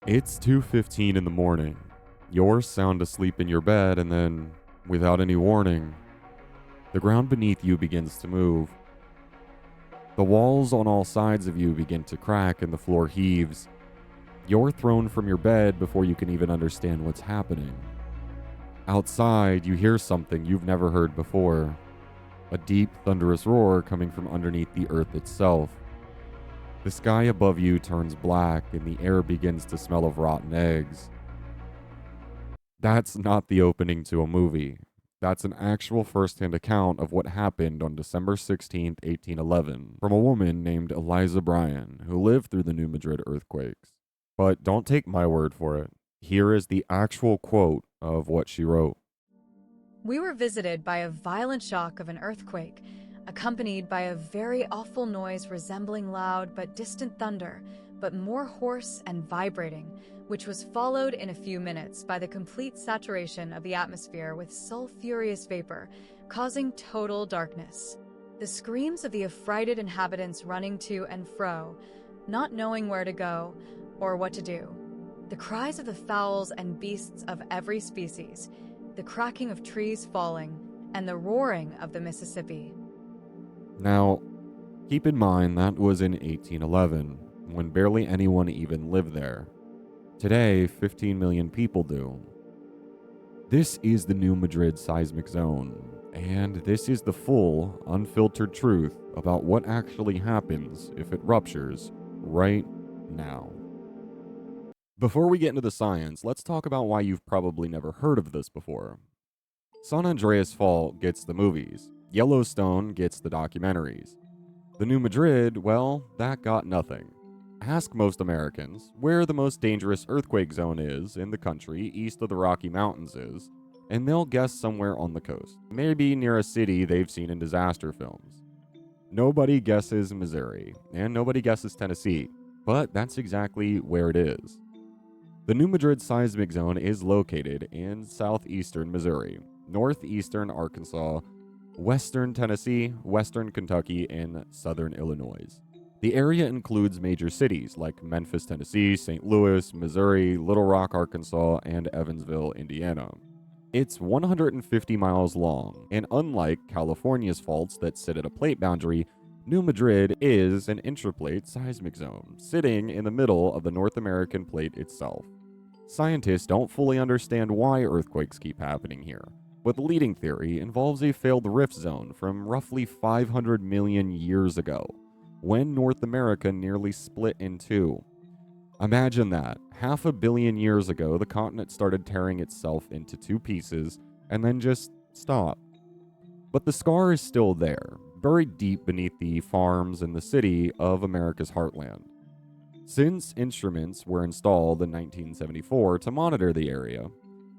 It's 2:15 in the morning. You're sound asleep in your bed and then, without any warning, the ground beneath you begins to move. The walls on all sides of you begin to crack and the floor heaves. You're thrown from your bed before you can even understand what's happening. Outside, you hear something you've never heard before. A deep, thunderous roar coming from underneath the earth itself. The sky above you turns black and the air begins to smell of rotten eggs. That's not the opening to a movie. That's an actual first-hand account of what happened on December 16th, 1811, from a woman named Eliza Bryan, who lived through the New Madrid earthquakes. But don't take my word for it. Here is the actual quote of what she wrote. We were visited by a violent shock of an earthquake, accompanied by a very awful noise resembling loud but distant thunder, but more hoarse and vibrating, which was followed in a few minutes by the complete saturation of the atmosphere with sulphurous vapor, causing total darkness. The screams of the affrighted inhabitants running to and fro, not knowing where to go or what to do. The cries of the fowls and beasts of every species, the cracking of trees falling, and the roaring of the Mississippi. Now, keep in mind that was in 1811, when barely anyone even lived there. Today, 15 million people do. This is the New Madrid Seismic Zone, and this is the full, unfiltered truth about what actually happens if it ruptures right now. Before we get into the science, let's talk about why you've probably never heard of this before. San Andreas Fault gets the movies. Yellowstone gets the documentaries. The New Madrid, well, that got nothing. Ask most Americans where the most dangerous earthquake zone is in the country east of the Rocky Mountains is, and they'll guess somewhere on the coast, maybe near a city they've seen in disaster films. Nobody guesses Missouri, and nobody guesses Tennessee, but that's exactly where it is. The New Madrid Seismic Zone is located in southeastern Missouri, northeastern Arkansas, western Tennessee, western Kentucky, and southern Illinois. The area includes major cities like Memphis, Tennessee, St. Louis, Missouri, Little Rock, Arkansas, and Evansville, Indiana. It's 150 miles long, and unlike California's faults that sit at a plate boundary, New Madrid is an intraplate seismic zone, sitting in the middle of the North American plate itself. Scientists don't fully understand why earthquakes keep happening here, but the leading theory involves a failed rift zone from roughly 500 million years ago, when North America nearly split in two. Imagine that. 500 million years ago, the continent started tearing itself into two pieces and then just stopped. But the scar is still there, buried deep beneath the farms and the city of America's heartland. Since instruments were installed in 1974 to monitor the area,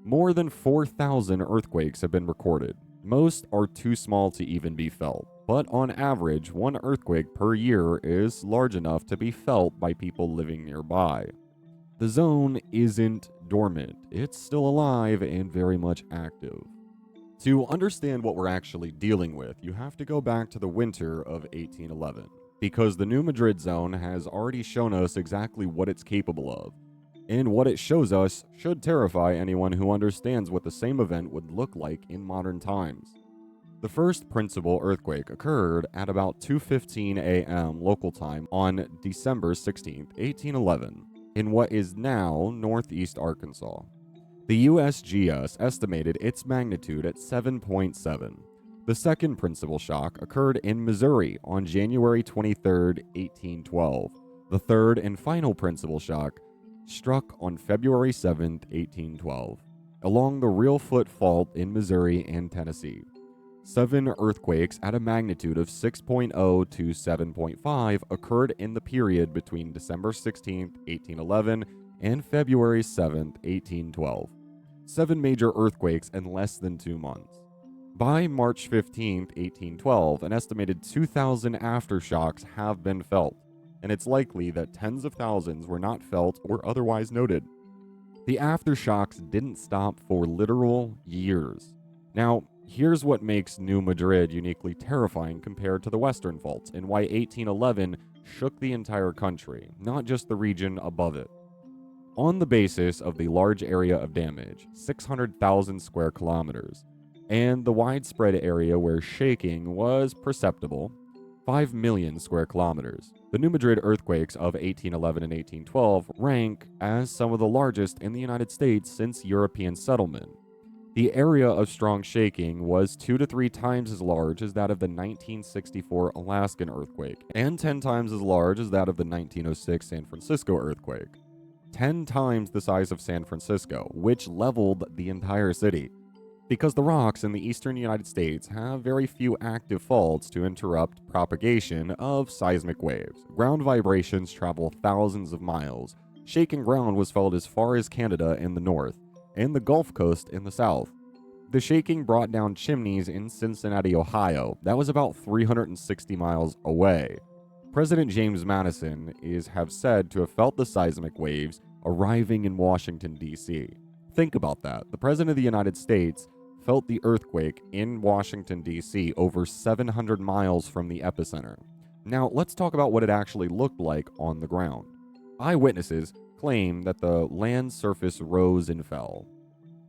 more than 4,000 earthquakes have been recorded. Most are too small to even be felt, but on average, one earthquake per year is large enough to be felt by people living nearby. The zone isn't dormant, it's still alive and very much active. To understand what we're actually dealing with, you have to go back to the winter of 1811, because the New Madrid Zone has already shown us exactly what it's capable of, and what it shows us should terrify anyone who understands what the same event would look like in modern times. The first principal earthquake occurred at about 2:15 a.m. local time on December 16, 1811, in what is now northeast Arkansas. The USGS estimated its magnitude at 7.7. The second principal shock occurred in Missouri on January 23, 1812. The third and final principal shock struck on February 7, 1812, along the Reelfoot Fault in Missouri and Tennessee. 7 earthquakes at a magnitude of 6.0 to 7.5 occurred in the period between December 16, 1811 and February 7, 1812. 7 major earthquakes in less than 2 months. By March 15, 1812, an estimated 2,000 aftershocks have been felt, and it's likely that tens of thousands were not felt or otherwise noted. The aftershocks didn't stop for literal years. Now, here's what makes New Madrid uniquely terrifying compared to the Western faults, and why 1811 shook the entire country, not just the region above it. on the basis of the large area of damage, 600,000 square kilometers, and the widespread area where shaking was perceptible, 5 million square kilometers. The New Madrid earthquakes of 1811 and 1812 rank as some of the largest in the United States since European settlement. The area of strong shaking was 2 to 3 times as large as that of the 1964 Alaskan earthquake, and 10 times as large as that of the 1906 San Francisco earthquake. 10 times the size of San Francisco, which leveled the entire city. Because the rocks in the eastern United States have very few active faults to interrupt propagation of seismic waves. Ground vibrations travel thousands of miles. Shaking ground was felt as far as Canada in the north, and the Gulf Coast in the south. The shaking brought down chimneys in Cincinnati, Ohio. That was about 360 miles away. President James Madison have said to have felt the seismic waves arriving in Washington, D.C. Think about that. The President of the United States felt the earthquake in Washington, D.C. over 700 miles from the epicenter. Now, let's talk about what it actually looked like on the ground. Eyewitnesses claim that the land surface rose and fell,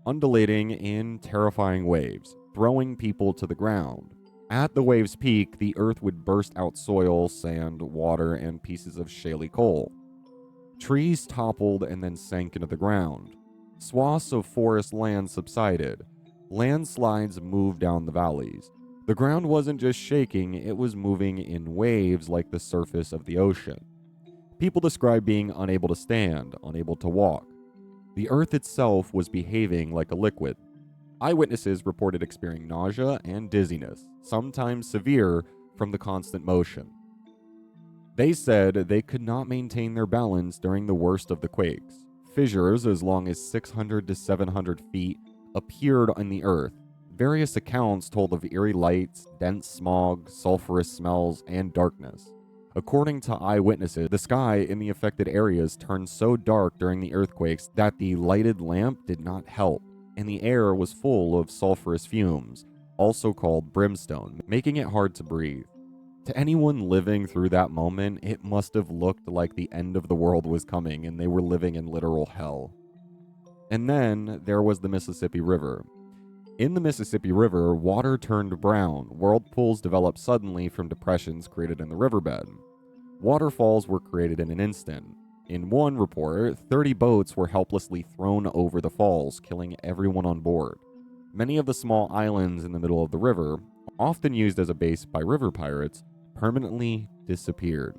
undulating in terrifying waves, throwing people to the ground. At the wave's peak, the earth would burst out soil, sand, water, and pieces of shaly coal. Trees toppled and then sank into the ground. Swaths of forest land subsided. Landslides moved down the valleys. The ground wasn't just shaking, it was moving in waves like the surface of the ocean. People describe being unable to stand, unable to walk. The earth itself was behaving like a liquid. Eyewitnesses reported experiencing nausea and dizziness, sometimes severe from the constant motion. They said they could not maintain their balance during the worst of the quakes. Fissures as long as 600 to 700 feet appeared on the earth. Various accounts told of eerie lights, dense smog, sulfurous smells, and darkness. According to eyewitnesses, the sky in the affected areas turned so dark during the earthquakes that the lighted lamp did not help, and the air was full of sulfurous fumes, also called brimstone, making it hard to breathe. To anyone living through that moment, it must have looked like the end of the world was coming and they were living in literal hell. And then there was the Mississippi River. In the Mississippi River, water turned brown. Whirlpools developed suddenly from depressions created in the riverbed. Waterfalls were created in an instant. In one report, 30 boats were helplessly thrown over the falls, killing everyone on board. Many of the small islands in the middle of the river, often used as a base by river pirates, permanently disappeared.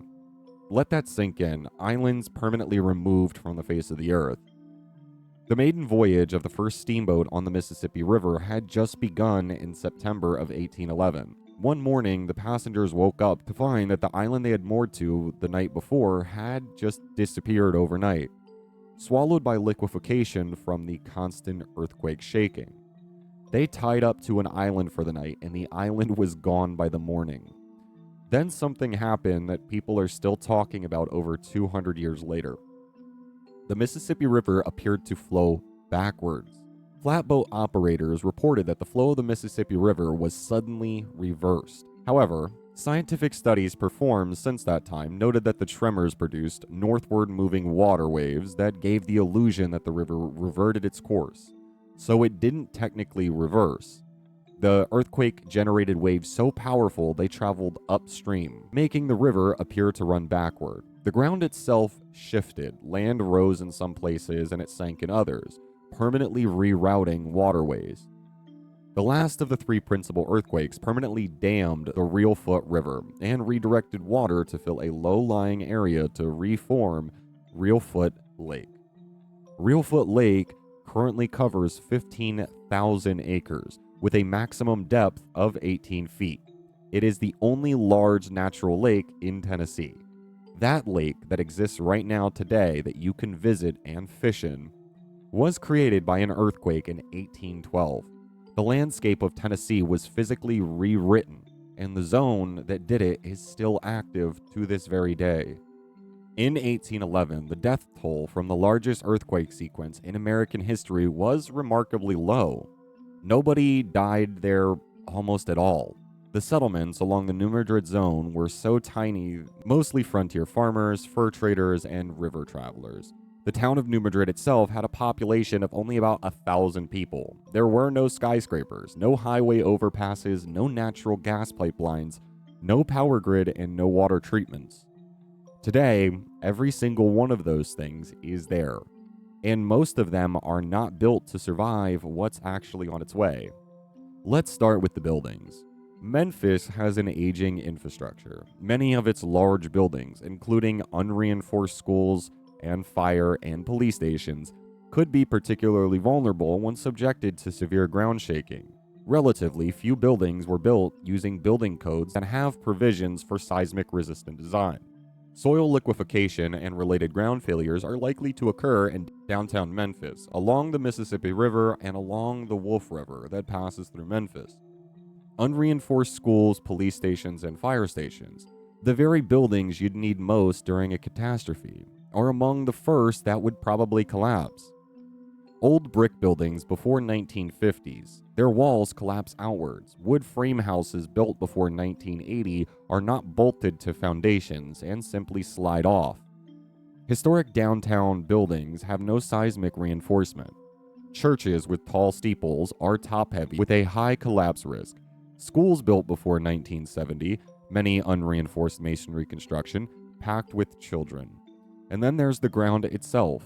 Let that sink in. Islands permanently removed from the face of the earth. The maiden voyage of the first steamboat on the Mississippi River had just begun in September of 1811. One morning, the passengers woke up to find that the island they had moored to the night before had just disappeared overnight, swallowed by liquefaction from the constant earthquake shaking. They tied up to an island for the night, and the island was gone by the morning. Then something happened that people are still talking about over 200 years later. The Mississippi River appeared to flow backwards. Flatboat operators reported that the flow of the Mississippi River was suddenly reversed. However, scientific studies performed since that time noted that the tremors produced northward moving water waves that gave the illusion that the river reverted its course. So it didn't technically reverse. The earthquake generated waves so powerful they traveled upstream, making the river appear to run backward. The ground itself shifted, land rose in some places and it sank in others, permanently rerouting waterways. The last of the three principal earthquakes permanently dammed the Reelfoot River and redirected water to fill a low-lying area to reform Reelfoot Lake. Reelfoot Lake currently covers 15,000 acres, with a maximum depth of 18 feet. It is the only large natural lake in Tennessee. That lake that exists right now today that you can visit and fish in was created by an earthquake in 1812. The landscape of Tennessee was physically rewritten, and the zone that did it is still active to this very day. In 1811, the death toll from the largest earthquake sequence in American history was remarkably low. Nobody died there almost at all. The settlements along the New Madrid Zone were so tiny, mostly frontier farmers, fur traders, and river travelers. The town of New Madrid itself had a population of only about 1,000 people. There were no skyscrapers, no highway overpasses, no natural gas pipelines, no power grid, and no water treatments. Today, every single one of those things is there, and most of them are not built to survive what's actually on its way. Let's start with the buildings. Memphis has an aging infrastructure. Many of its large buildings, including unreinforced schools and fire and police stations, could be particularly vulnerable when subjected to severe ground shaking. Relatively few buildings were built using building codes that have provisions for seismic-resistant design. Soil liquefaction and related ground failures are likely to occur in downtown Memphis, along the Mississippi River and along the Wolf River that passes through Memphis. Unreinforced schools, police stations, and fire stations, the very buildings you'd need most during a catastrophe, are among the first that would probably collapse. Old brick buildings before 1950s, their walls collapse outwards. Wood frame houses built before 1980 are not bolted to foundations and simply slide off. Historic downtown buildings have no seismic reinforcement. Churches with tall steeples are top-heavy with a high collapse risk. Schools built before 1970, many unreinforced masonry construction, packed with children. And then there's the ground itself.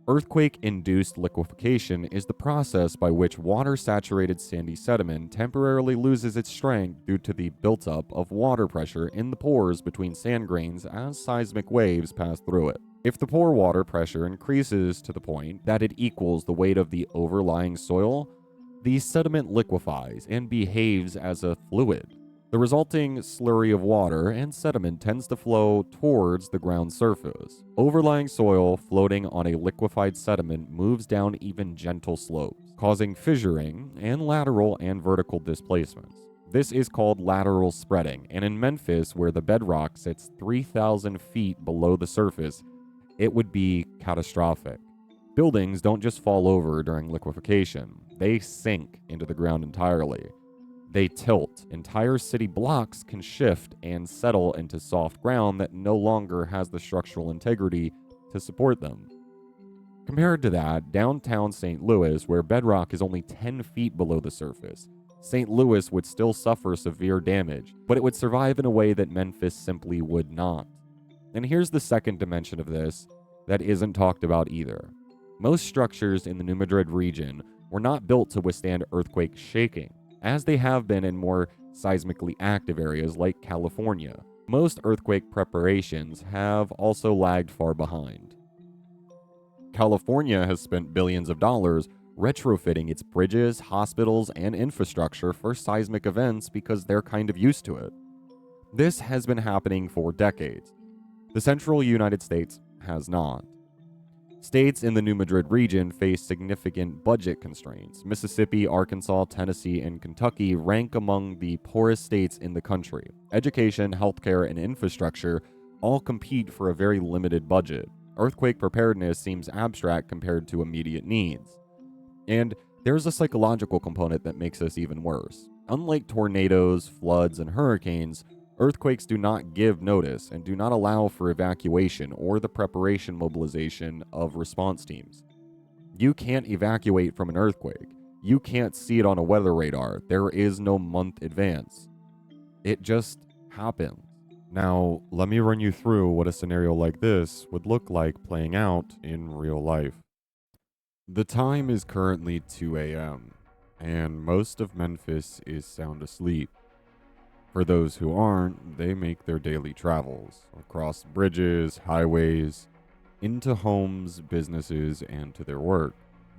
Earthquake-induced liquefaction is the process by which water-saturated sandy sediment temporarily loses its strength due to the buildup of water pressure in the pores between sand grains as seismic waves pass through it. If the pore water pressure increases to the point that it equals the weight of the overlying soil, the sediment liquefies and behaves as a fluid. The resulting slurry of water and sediment tends to flow towards the ground surface. Overlying soil floating on a liquefied sediment moves down even gentle slopes, causing fissuring and lateral and vertical displacements. This is called lateral spreading, and in Memphis, where the bedrock sits 3,000 feet below the surface, it would be catastrophic. Buildings don't just fall over during liquefaction, they sink into the ground entirely. They tilt. Entire city blocks can shift and settle into soft ground that no longer has the structural integrity to support them. Compared to that, downtown St. Louis, where bedrock is only 10 feet below the surface, St. Louis would still suffer severe damage, but it would survive in a way that Memphis simply would not. And here's the second dimension of this that isn't talked about either. Most structures in the New Madrid region were not built to withstand earthquake shaking, as they have been in more seismically active areas like California. Most earthquake preparations have also lagged far behind. California has spent billions of dollars retrofitting its bridges, hospitals, and infrastructure for seismic events because they're kind of used to it. This has been happening for decades. The central United States has not. States in the New Madrid region face significant budget constraints. Mississippi, Arkansas, Tennessee, and Kentucky rank among the poorest states in the country. Education, healthcare, and infrastructure all compete for a very limited budget. Earthquake preparedness seems abstract compared to immediate needs. And there's a psychological component that makes this even worse. Unlike tornadoes, floods, and hurricanes, earthquakes do not give notice and do not allow for evacuation or the preparation mobilization of response teams. You can't evacuate from an earthquake. You can't see it on a weather radar. There is no month advance. It just happens. Now, let me run you through what a scenario like this would look like playing out in real life. The time is currently 2 a.m., and most of Memphis is sound asleep. For those who aren't, they make their daily travels across bridges, highways, into homes, businesses, and to their work.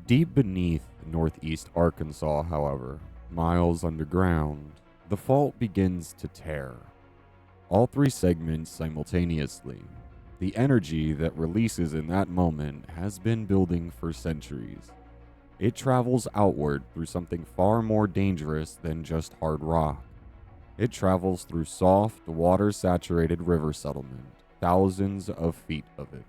Deep beneath northeast Arkansas, however, miles underground, the fault begins to tear. All three segments simultaneously. The energy that releases in that moment has been building for centuries. It travels outward through something far more dangerous than just hard rock. It travels through soft, water-saturated river settlement, thousands of feet of it,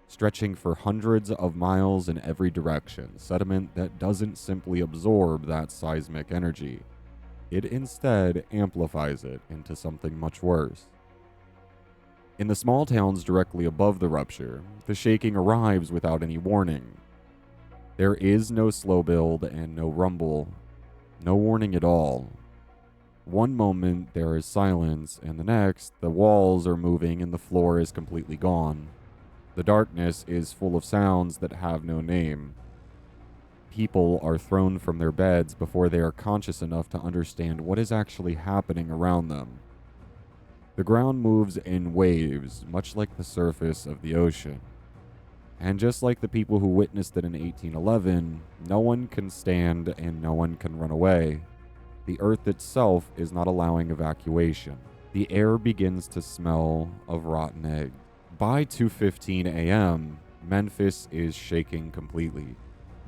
stretching for hundreds of miles in every direction, sediment that doesn't simply absorb that seismic energy. It instead amplifies it into something much worse. In the small towns directly above the rupture, the shaking arrives without any warning. There is no slow build and no rumble, no warning at all. One moment there is silence, and the next, the walls are moving and the floor is completely gone. The darkness is full of sounds that have no name. People are thrown from their beds before they are conscious enough to understand what is actually happening around them. The ground moves in waves, much like the surface of the ocean. And just like the people who witnessed it in 1811, no one can stand and no one can run away. The earth itself is not allowing evacuation. The air begins to smell of rotten egg. By 2:15 a.m., Memphis is shaking completely.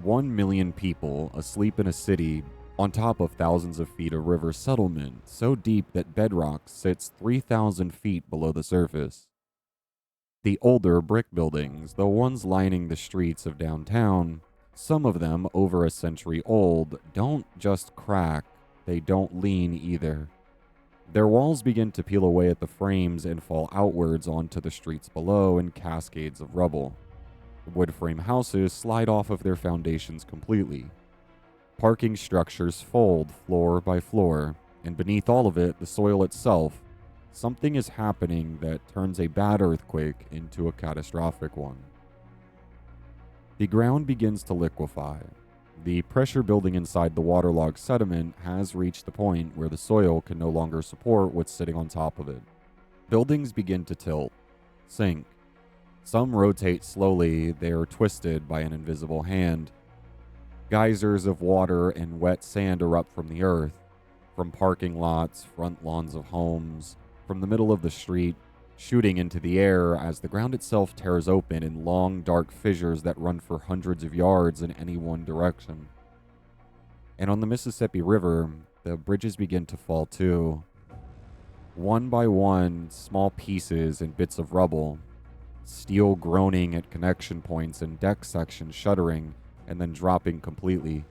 1 million people asleep in a city on top of thousands of feet of river settlement, so deep that bedrock sits 3,000 feet below the surface. The older brick buildings, the ones lining the streets of downtown, some of them over a century old, don't just crack, they don't lean either. Their walls begin to peel away at the frames and fall outwards onto the streets below in cascades of rubble. Wood frame houses slide off of their foundations completely. Parking structures fold floor by floor, and beneath all of it, the soil itself, something is happening that turns a bad earthquake into a catastrophic one. The ground begins to liquefy. The pressure building inside the waterlogged sediment has reached the point where the soil can no longer support what's sitting on top of it. Buildings begin to tilt, sink. Some rotate slowly, they are twisted by an invisible hand. Geysers of water and wet sand erupt from the earth, from parking lots, front lawns of homes, from the middle of the street, shooting into the air as the ground itself tears open in long, dark fissures that run for hundreds of yards in any one direction. And on the Mississippi River, the bridges begin to fall too. One by one, small pieces and bits of rubble, steel groaning at connection points and deck sections shuddering and then dropping completely.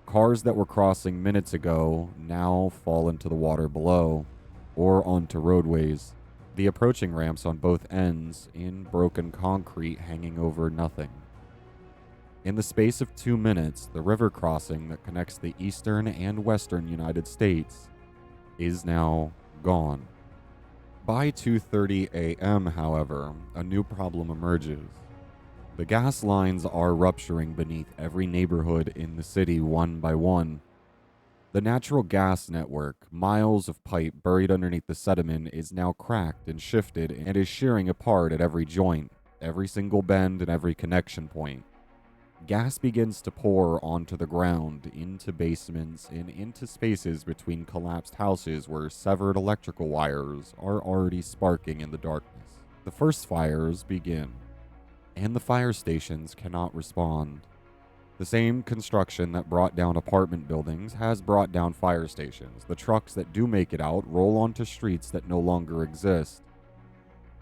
Cars that were crossing minutes ago now fall into the water below, or onto roadways. The approaching ramps on both ends in broken concrete hanging over nothing. In the space of 2 minutes, the river crossing that connects the eastern and western United States is now gone. By 2:30 a.m., however, a new problem emerges. The gas lines are rupturing beneath every neighborhood in the city one by one. The natural gas network, miles of pipe buried underneath the sediment, is now cracked and shifted and is shearing apart at every joint, every single bend, and every connection point. Gas begins to pour onto the ground, into basements, and into spaces between collapsed houses where severed electrical wires are already sparking in the darkness. The first fires begin, and the fire stations cannot respond. The same construction that brought down apartment buildings has brought down fire stations. The trucks that do make it out roll onto streets that no longer exist,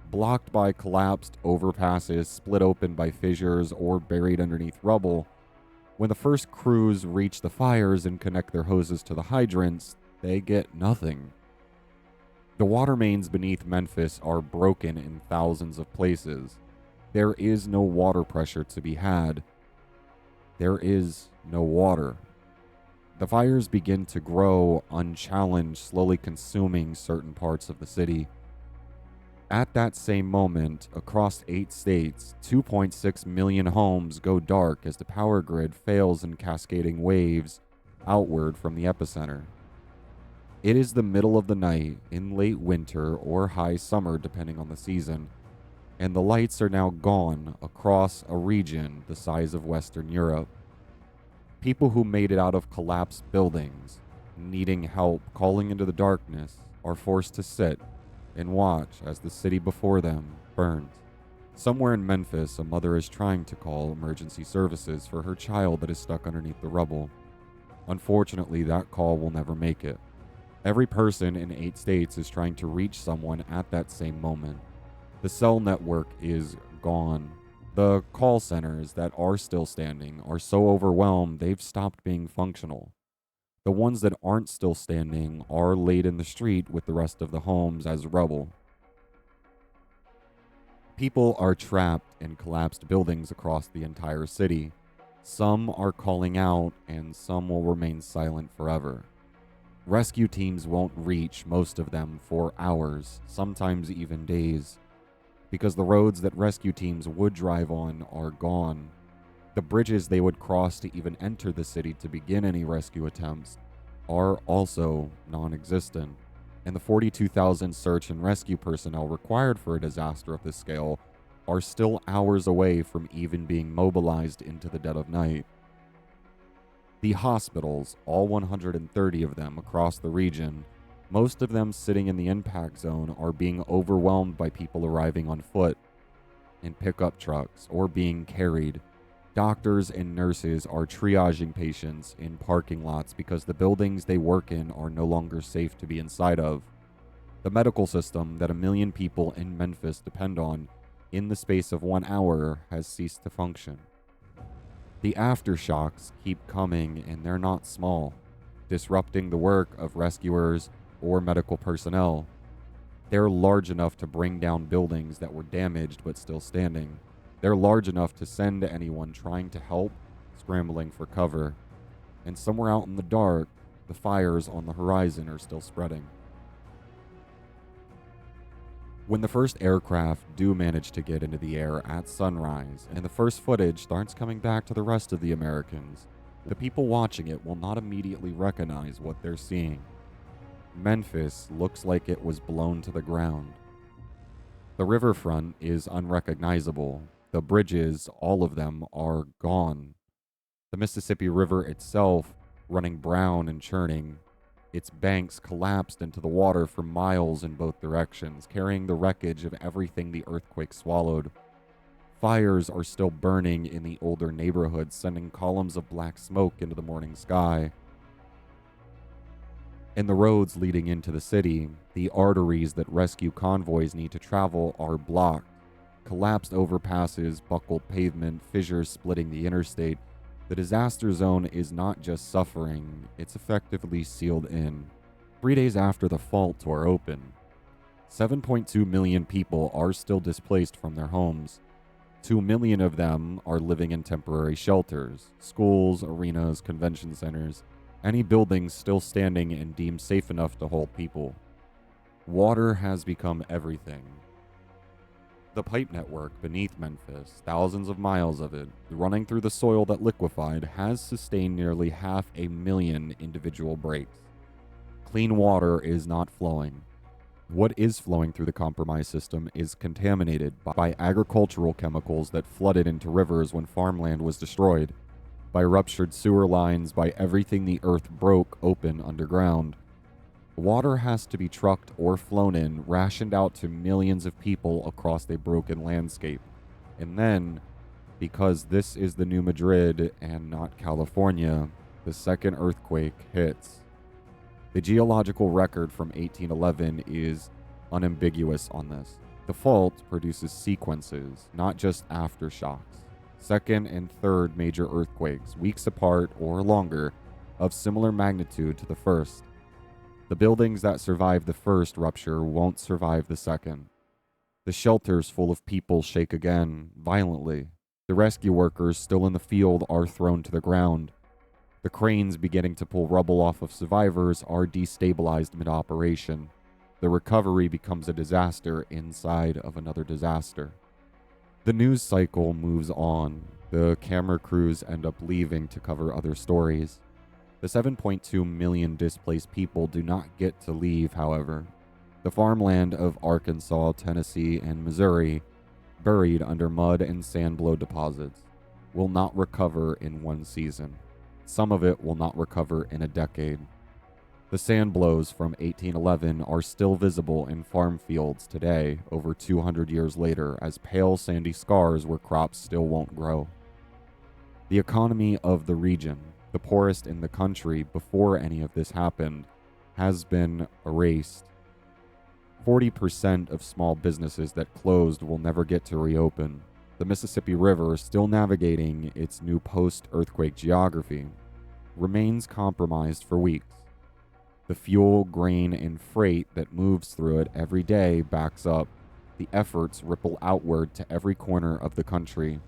blocked by collapsed overpasses, split open by fissures, or buried underneath rubble. When the first crews reach the fires and connect their hoses to the hydrants, they get nothing. The water mains beneath Memphis are broken in thousands of places. There is no water pressure to be had. There is no water. The fires begin to grow unchallenged, slowly consuming certain parts of the city. At that same moment, across 8 states, 2.6 million homes go dark as the power grid fails in cascading waves outward from the epicenter. It is the middle of the night in late winter or high summer, depending on the season, and the lights are now gone across a region the size of Western Europe. People who made it out of collapsed buildings, needing help, calling into the darkness, are forced to sit and watch as the city before them burns. Somewhere in Memphis, a mother is trying to call emergency services for her child that is stuck underneath the rubble. Unfortunately, that call will never make it. Every person in 8 states is trying to reach someone at that same moment. The cell network is gone. The call centers that are still standing are so overwhelmed they've stopped being functional. The ones that aren't still standing are laid in the street with the rest of the homes as rubble. People are trapped in collapsed buildings across the entire city. Some are calling out, and some will remain silent forever. Rescue teams won't reach most of them for hours, sometimes even days, because the roads that rescue teams would drive on are gone. The bridges they would cross to even enter the city to begin any rescue attempts are also non-existent, and the 42,000 search and rescue personnel required for a disaster of this scale are still hours away from even being mobilized into the dead of night. The hospitals, all 130 of them across the region, most of them sitting in the impact zone, are being overwhelmed by people arriving on foot, in pickup trucks, or being carried. Doctors and nurses are triaging patients in parking lots because the buildings they work in are no longer safe to be inside of. The medical system that 1 million people in Memphis depend on in the space of 1 hour has ceased to function. The aftershocks keep coming, and they're not small, disrupting the work of rescuers or medical personnel. They're large enough to bring down buildings that were damaged but still standing. They're large enough to send anyone trying to help scrambling for cover. And somewhere out in the dark, the fires on the horizon are still spreading. When the first aircraft do manage to get into the air at sunrise, and the first footage starts coming back to the rest of the Americans, the people watching it will not immediately recognize what they're seeing. Memphis looks like it was blown to the ground. The riverfront is unrecognizable. The bridges, all of them, are gone. The Mississippi River itself, running brown and churning, its banks collapsed into the water for miles in both directions, carrying the wreckage of everything the earthquake swallowed. Fires are still burning in the older neighborhoods, sending columns of black smoke into the morning sky. And the roads leading into the city, the arteries that rescue convoys need to travel, are blocked. Collapsed overpasses, buckled pavement, fissures splitting the interstate. The disaster zone is not just suffering, it's effectively sealed in. 3 days after the fault tore open, 7.2 million people are still displaced from their homes. 2 million of them are living in temporary shelters, schools, arenas, convention centers, any buildings still standing and deemed safe enough to hold people. Water has become everything. The pipe network beneath Memphis, thousands of miles of it, running through the soil that liquefied, has sustained nearly 500,000 individual breaks. Clean water is not flowing. What is flowing through the compromised system is contaminated by agricultural chemicals that flooded into rivers when farmland was destroyed, by ruptured sewer lines, by everything the earth broke open underground. Water has to be trucked or flown in, rationed out to millions of people across a broken landscape. And then, because this is the new Madrid and not California, the second earthquake hits. The geological record from 1811 is unambiguous on this. The fault produces sequences, not just aftershocks. Second and third major earthquakes, weeks apart or longer, of similar magnitude to the first. The buildings that survive the first rupture won't survive the second. The shelters full of people shake again, violently. The rescue workers still in the field are thrown to the ground. The cranes beginning to pull rubble off of survivors are destabilized mid-operation. The recovery becomes a disaster inside of another disaster. The news cycle moves on. The camera crews end up leaving to cover other stories. The 7.2 million displaced people do not get to leave, however. The farmland of Arkansas, Tennessee, and Missouri, buried under mud and sand-blow deposits, will not recover in one season. Some of it will not recover in a decade. The sand blows from 1811 are still visible in farm fields today, over 200 years later, as pale sandy scars where crops still won't grow. The economy of the region, the poorest in the country before any of this happened, has been erased. 40% of small businesses that closed will never get to reopen. The Mississippi River, still navigating its new post-earthquake geography, remains compromised for weeks. The fuel, grain, and freight that moves through it every day backs up. the efforts ripple outward to every corner of the country.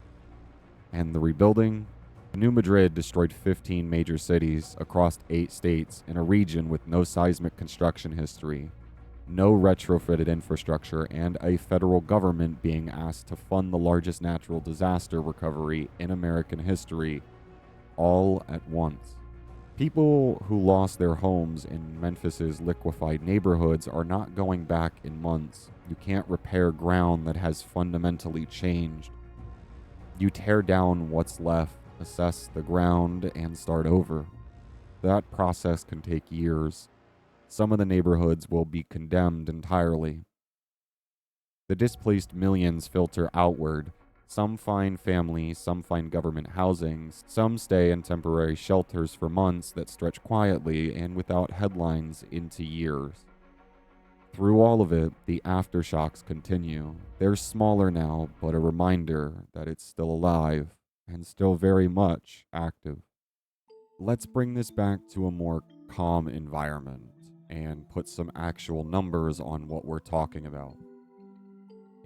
And the rebuilding? New Madrid destroyed 15 major cities across 8 states in a region with no seismic construction history, no retrofitted infrastructure, and a federal government being asked to fund the largest natural disaster recovery in American history, all at once. People who lost their homes in Memphis's liquefied neighborhoods are not going back in months. You can't repair ground that has fundamentally changed. You tear down what's left, assess the ground, and start over. That process can take years. Some of the neighborhoods will be condemned entirely. The displaced millions filter outward. Some find family, some find government housing, some stay in temporary shelters for months that stretch quietly and without headlines into years. Through all of it, the aftershocks continue. They're smaller now, but a reminder that it's still alive and still very much active. Let's bring this back to a more calm environment and put some actual numbers on what we're talking about.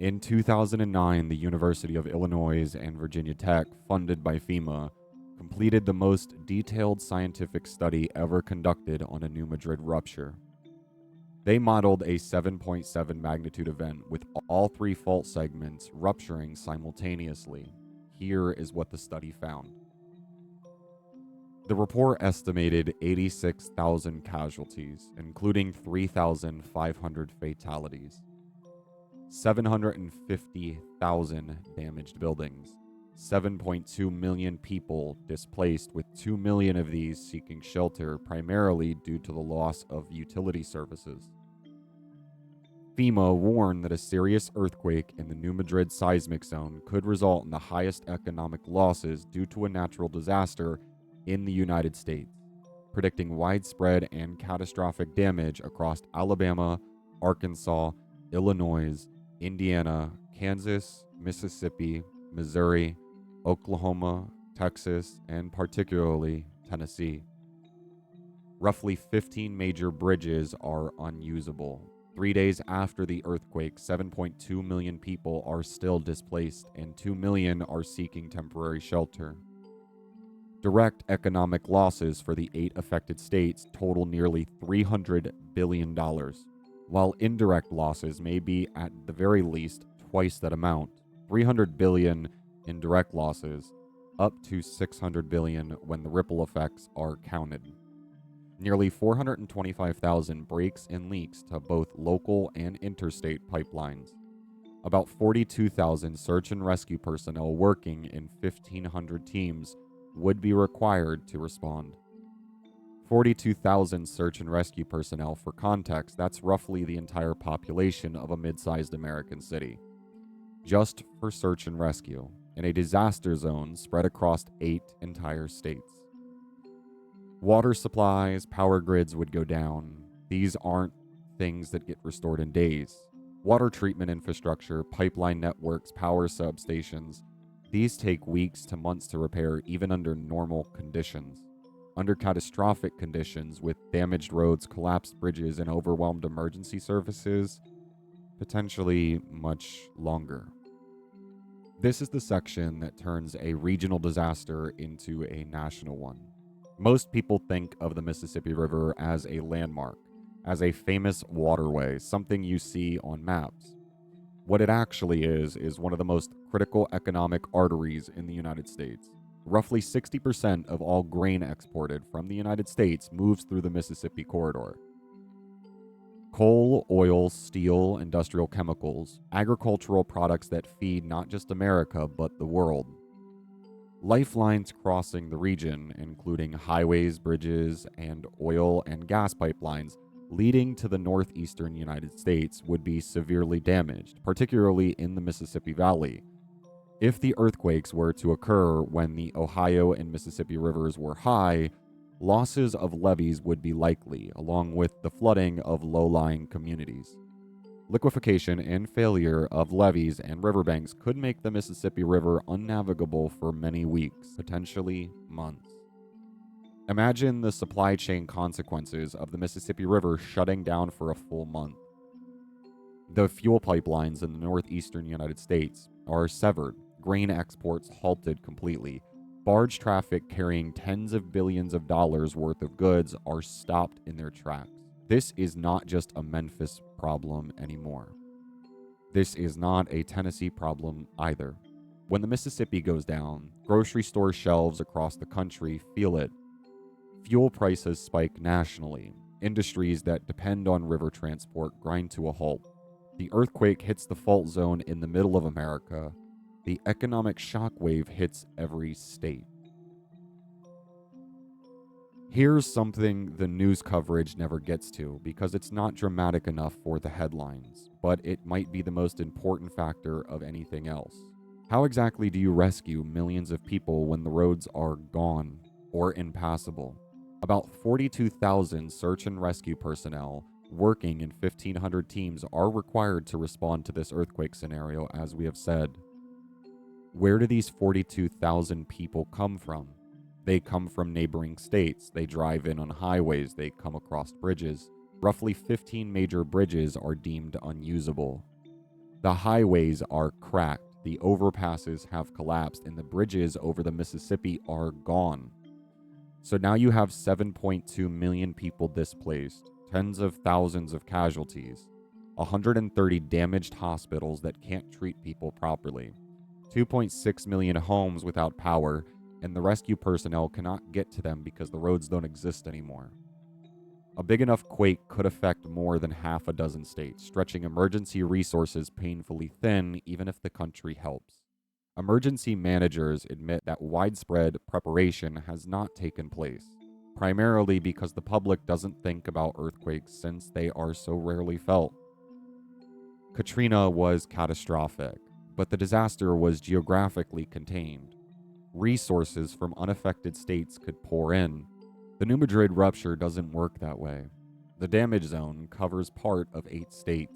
In 2009, the University of Illinois and Virginia Tech, funded by FEMA, completed the most detailed scientific study ever conducted on a New Madrid rupture. They modeled a 7.7 magnitude event with all 3 fault segments rupturing simultaneously. Here is what the study found. The report estimated 86,000 casualties, including 3,500 fatalities, 750,000 damaged buildings, 7.2 million people displaced, with 2 million of these seeking shelter primarily due to the loss of utility services. FEMA warned that a serious earthquake in the New Madrid Seismic Zone could result in the highest economic losses due to a natural disaster in the United States, predicting widespread and catastrophic damage across Alabama, Arkansas, Illinois, Indiana, Kansas, Mississippi, Missouri, Oklahoma, Texas, and particularly Tennessee. Roughly 15 major bridges are unusable. 3 days after the earthquake, 7.2 million people are still displaced and 2 million are seeking temporary shelter. Direct economic losses for the 8 affected states total nearly $300 billion, while indirect losses may be at the very least twice that amount. $300 billion in direct losses, up to $600 billion when the ripple effects are counted. Nearly 425,000 breaks and leaks to both local and interstate pipelines. About 42,000 search and rescue personnel working in 1,500 teams would be required to respond. 42,000 search and rescue personnel, for context, that's roughly the entire population of a mid-sized American city. Just for search and rescue, in a disaster zone spread across 8 entire states. Water supplies, power grids would go down. These aren't things that get restored in days. Water treatment infrastructure, pipeline networks, power substations, these take weeks to months to repair even under normal conditions. Under catastrophic conditions with damaged roads, collapsed bridges, and overwhelmed emergency services, potentially much longer. This is the section that turns a regional disaster into a national one. Most people think of the Mississippi River as a landmark, as a famous waterway, something you see on maps. What it actually is one of the most critical economic arteries in the United States. Roughly 60% of all grain exported from the United States moves through the Mississippi corridor. Coal, oil, steel, industrial chemicals, agricultural products that feed not just America, but the world. Lifelines crossing the region, including highways, bridges, and oil and gas pipelines leading to the northeastern United States, would be severely damaged, particularly in the Mississippi Valley. If the earthquakes were to occur when the Ohio and Mississippi rivers were high, losses of levees would be likely, along with the flooding of low-lying communities. Liquefaction and failure of levees and riverbanks could make the Mississippi River unnavigable for many weeks, potentially months. Imagine the supply chain consequences of the Mississippi River shutting down for a full month. The fuel pipelines in the northeastern United States are severed, grain exports halted completely, barge traffic carrying tens of billions of dollars worth of goods are stopped in their tracks. This is not just a Memphis problem anymore. This is not a Tennessee problem either. When the Mississippi goes down, grocery store shelves across the country feel it. Fuel prices spike nationally. Industries that depend on river transport grind to a halt. The earthquake hits the fault zone in the middle of America. The economic shockwave hits every state. Here's something the news coverage never gets to because it's not dramatic enough for the headlines, but it might be the most important factor of anything else. How exactly do you rescue millions of people when the roads are gone or impassable? About 42,000 search and rescue personnel working in 1,500 teams are required to respond to this earthquake scenario, as we have said. Where do these 42,000 people come from? They come from neighboring states. They drive in on highways. They come across bridges. Roughly 15 major bridges are deemed unusable. The highways are cracked. The overpasses have collapsed, and the bridges over the Mississippi are gone. So now you have 7.2 million people displaced, tens of thousands of casualties, 130 damaged hospitals that can't treat people properly, 2.6 million homes without power, and the rescue personnel cannot get to them because the roads don't exist anymore. A big enough quake could affect more than half a dozen states, stretching emergency resources painfully thin even if the country helps. Emergency managers admit that widespread preparation has not taken place, primarily because the public doesn't think about earthquakes since they are so rarely felt. Katrina was catastrophic, but the disaster was geographically contained. Resources from unaffected states could pour in. The New Madrid rupture doesn't work that way. The damage zone covers part of 8 states.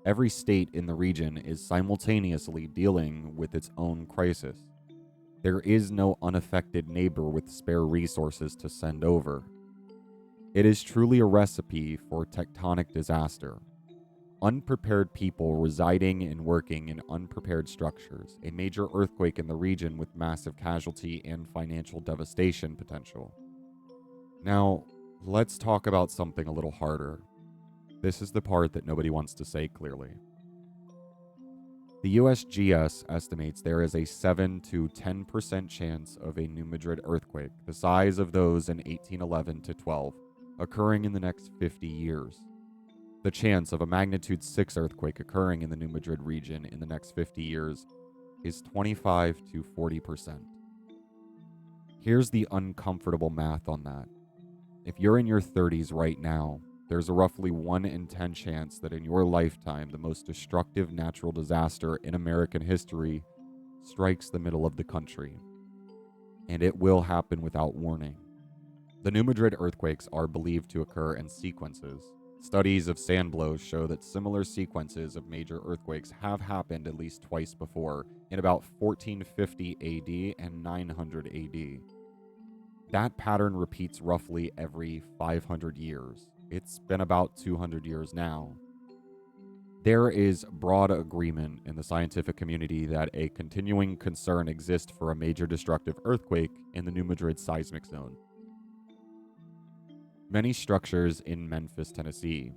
Every state in the region is simultaneously dealing with its own crisis. There is no unaffected neighbor with spare resources to send over. It is truly a recipe for tectonic disaster. Unprepared people residing and working in unprepared structures, a major earthquake in the region with massive casualty and financial devastation potential. Now, let's talk about something a little harder. This is the part that nobody wants to say clearly. The USGS estimates there is a 7 to 10% chance of a New Madrid earthquake, the size of those in 1811 to 12, occurring in the next 50 years. The chance of a magnitude 6 earthquake occurring in the New Madrid region in the next 50 years is 25 to 40%. Here's the uncomfortable math on that. If you're in your 30s right now, there's a roughly 1 in 10 chance that in your lifetime, the most destructive natural disaster in American history strikes the middle of the country. And it will happen without warning. The New Madrid earthquakes are believed to occur in sequences. Studies of sand blows show that similar sequences of major earthquakes have happened at least twice before, in about 1450 AD and 900 AD. That pattern repeats roughly every 500 years. It's been about 200 years now. There is broad agreement in the scientific community that a continuing concern exists for a major destructive earthquake in the New Madrid Seismic Zone. Many structures in Memphis, Tennessee,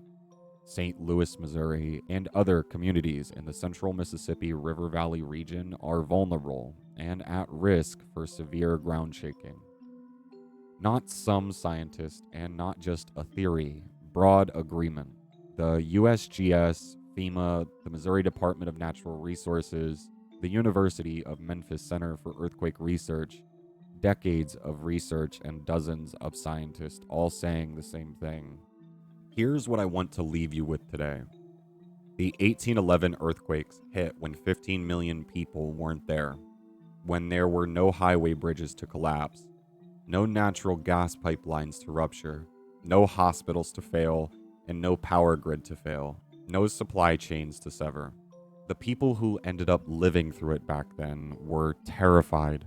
St. Louis, Missouri, and other communities in the central Mississippi River Valley region are vulnerable and at risk for severe ground shaking. Not some scientists and not just a theory, broad agreement. The USGS, FEMA, the Missouri Department of Natural Resources, the University of Memphis Center for Earthquake Research, decades of research and dozens of scientists all saying the same thing. Here's what I want to leave you with today. The 1811 earthquakes hit when 15 million people weren't there, when there were no highway bridges to collapse, no natural gas pipelines to rupture, no hospitals to fail, and no power grid to fail, no supply chains to sever. The people who ended up living through it back then were terrified.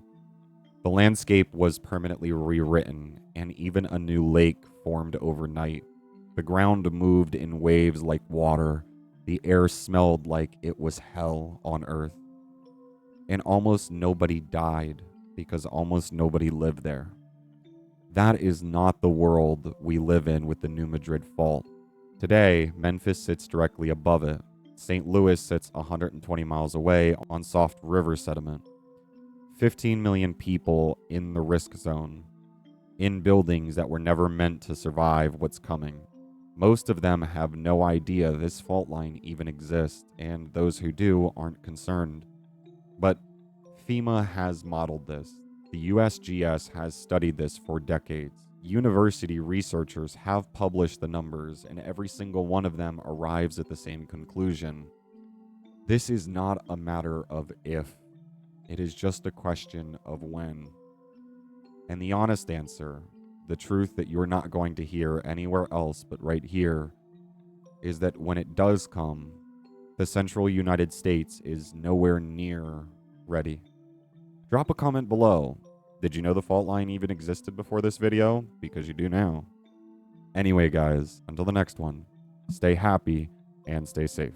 The landscape was permanently rewritten, and even a new lake formed overnight. The ground moved in waves like water. The air smelled like it was hell on Earth. And almost nobody died because almost nobody lived there. That is not the world we live in with the New Madrid Fault. Today, Memphis sits directly above it. St. Louis sits 120 miles away on soft river sediment. 15 million people in the risk zone, in buildings that were never meant to survive what's coming. Most of them have no idea this fault line even exists, and those who do aren't concerned. But FEMA has modeled this. The USGS has studied this for decades. University researchers have published the numbers, and every single one of them arrives at the same conclusion. This is not a matter of if, it is just a question of when. And the honest answer, the truth that you're not going to hear anywhere else but right here, is that when it does come, the central United States is nowhere near ready. Drop a comment below. Did you know the fault line even existed before this video? Because you do now. Anyway, guys, until the next one, stay happy and stay safe.